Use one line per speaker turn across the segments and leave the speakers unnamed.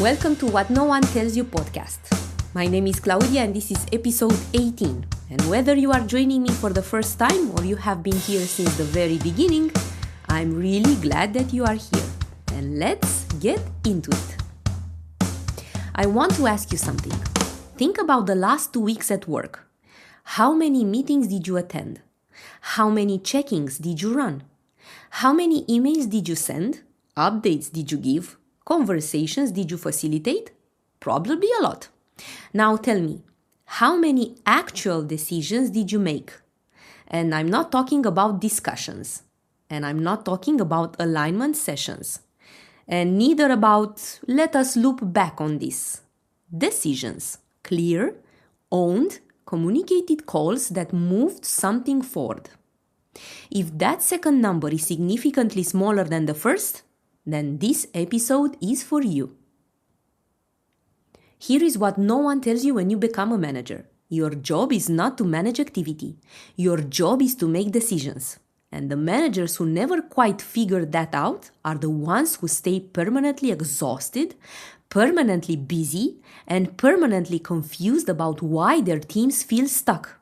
Welcome to What No One Tells You podcast. My name is Claudia and this is episode 18. And whether you are joining me for the first time or you have been here since the very beginning, I'm really glad that you are here. And let's get into it. I want to ask you something. Think about the last 2 weeks at work. How many meetings did you attend? How many check-ins did you run? How many emails did you send? Updates did you give? Conversations did you facilitate? Probably a lot. Now tell me, how many actual decisions did you make? And I'm not talking about discussions. And I'm not talking about alignment sessions. And neither about, let us loop back on this. Decisions. Clear, owned, communicated calls that moved something forward. If that second number is significantly smaller than the first, then this episode is for you. Here is what no one tells you when you become a manager. Your job is not to manage activity. Your job is to make decisions. And the managers who never quite figure that out are the ones who stay permanently exhausted, permanently busy, and permanently confused about why their teams feel stuck.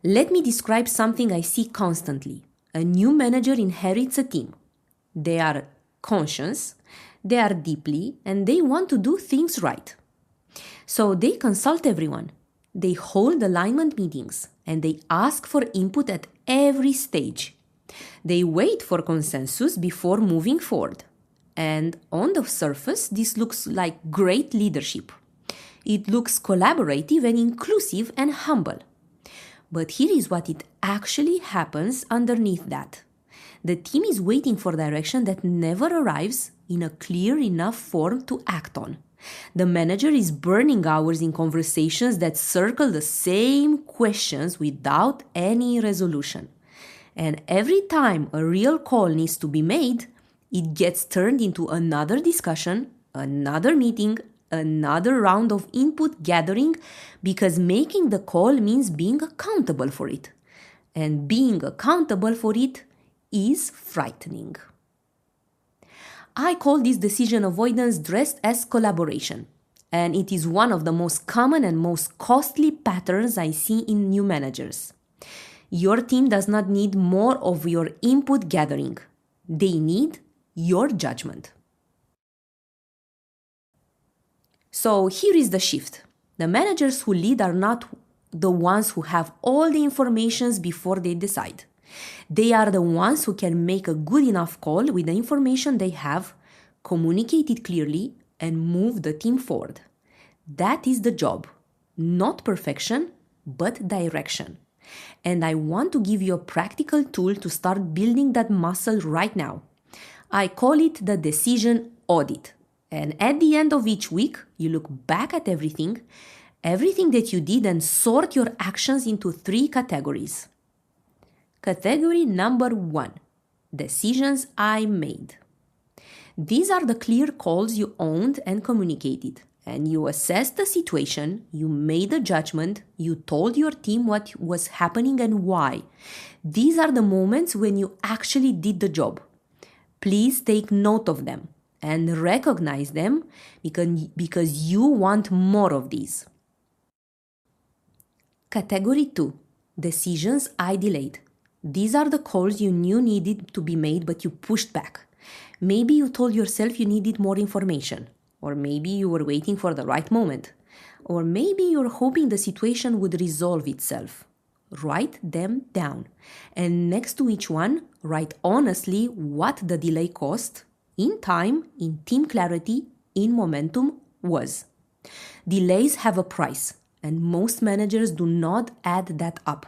Let me describe something I see constantly. A new manager inherits a team. They are conscious, they are deeply, and they want to do things right. So they consult everyone. They hold alignment meetings and they ask for input at every stage. They wait for consensus before moving forward. And on the surface, this looks like great leadership. It looks collaborative and inclusive and humble. But here is what it actually happens underneath that. The team is waiting for direction that never arrives in a clear enough form to act on. The manager is burning hours in conversations that circle the same questions without any resolution. And every time a real call needs to be made, it gets turned into another discussion, another meeting, another round of input gathering, because making the call means being accountable for it. And being accountable for it is frightening. I call this decision avoidance dressed as collaboration, and it is one of the most common and most costly patterns I see in new managers. Your team does not need more of your input gathering. They need your judgment. So here is the shift. The managers who lead are not the ones who have all the information before they decide. They are the ones who can make a good enough call with the information they have, communicate it clearly, and move the team forward. That is the job. Not perfection, but direction. And I want to give you a practical tool to start building that muscle right now. I call it the Decision Audit. And at the end of each week, you look back at everything that you did, and sort your actions into 3 categories. Category number 1, decisions I made. These are the clear calls you owned and communicated, and you assessed the situation, you made a judgment, you told your team what was happening and why. These are the moments when you actually did the job. Please take note of them and recognize them because you want more of these. Category 2, decisions I delayed. These are the calls you knew needed to be made, but you pushed back. Maybe you told yourself you needed more information, or maybe you were waiting for the right moment, or maybe you're hoping the situation would resolve itself. Write them down, and next to each one, write honestly what the delay cost, in time, in team clarity, in momentum, was. Delays have a price, and most managers do not add that up.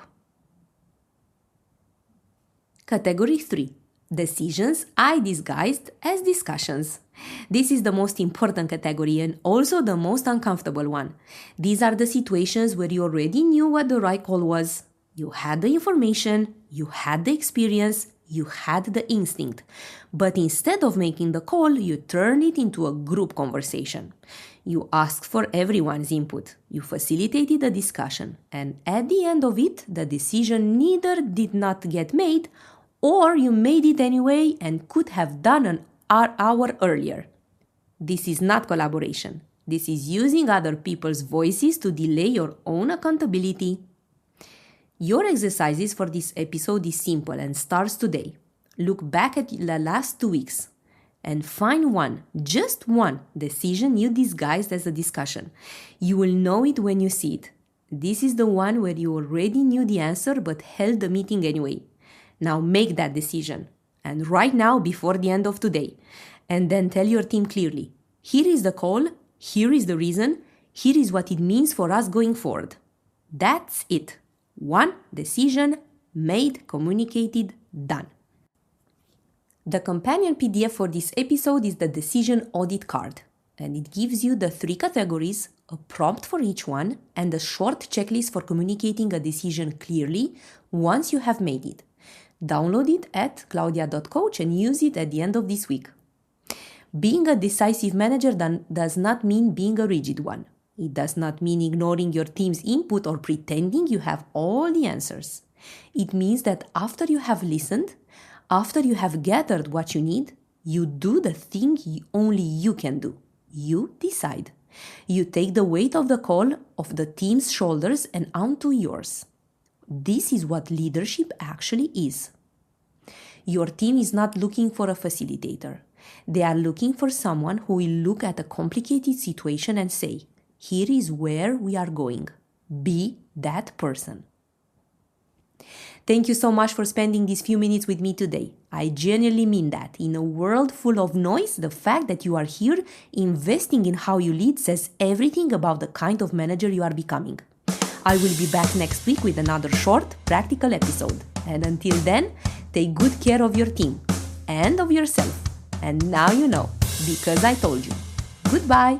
Category 3, decisions I disguised as discussions. This is the most important category and also the most uncomfortable one. These are the situations where you already knew what the right call was. You had the information, you had the experience, you had the instinct. But instead of making the call, you turned it into a group conversation. You asked for everyone's input. You facilitated a discussion. And at the end of it, the decision neither did not get made, or you made it anyway and could have done an hour earlier. This is not collaboration. This is using other people's voices to delay your own accountability. Your exercises for this episode is simple and starts today. Look back at the last 2 weeks and find one, just one, decision you disguised as a discussion. You will know it when you see it. This is the one where you already knew the answer but held the meeting anyway. Now make that decision. And right now, before the end of today. And then tell your team clearly, here is the call, here is the reason, here is what it means for us going forward. That's it. One decision made, communicated, done. The companion PDF for this episode is the Decision Audit card, and it gives you the 3 categories, a prompt for each one, and a short checklist for communicating a decision clearly once you have made it. Download it at claudia.coach and use it at the end of this week. Being a decisive manager does not mean being a rigid one. It does not mean ignoring your team's input or pretending you have all the answers. It means that after you have listened, after you have gathered what you need, you do the thing only you can do. You decide. You take the weight of the call off the team's shoulders and onto yours. This is what leadership actually is. Your team is not looking for a facilitator. They are looking for someone who will look at a complicated situation and say, here is where we are going. Be that person. Thank you so much for spending these few minutes with me today. I genuinely mean that. In a world full of noise, the fact that you are here investing in how you lead says everything about the kind of manager you are becoming. I will be back next week with another short, practical episode. And until then, take good care of your team and of yourself. And now you know, because I told you. Goodbye.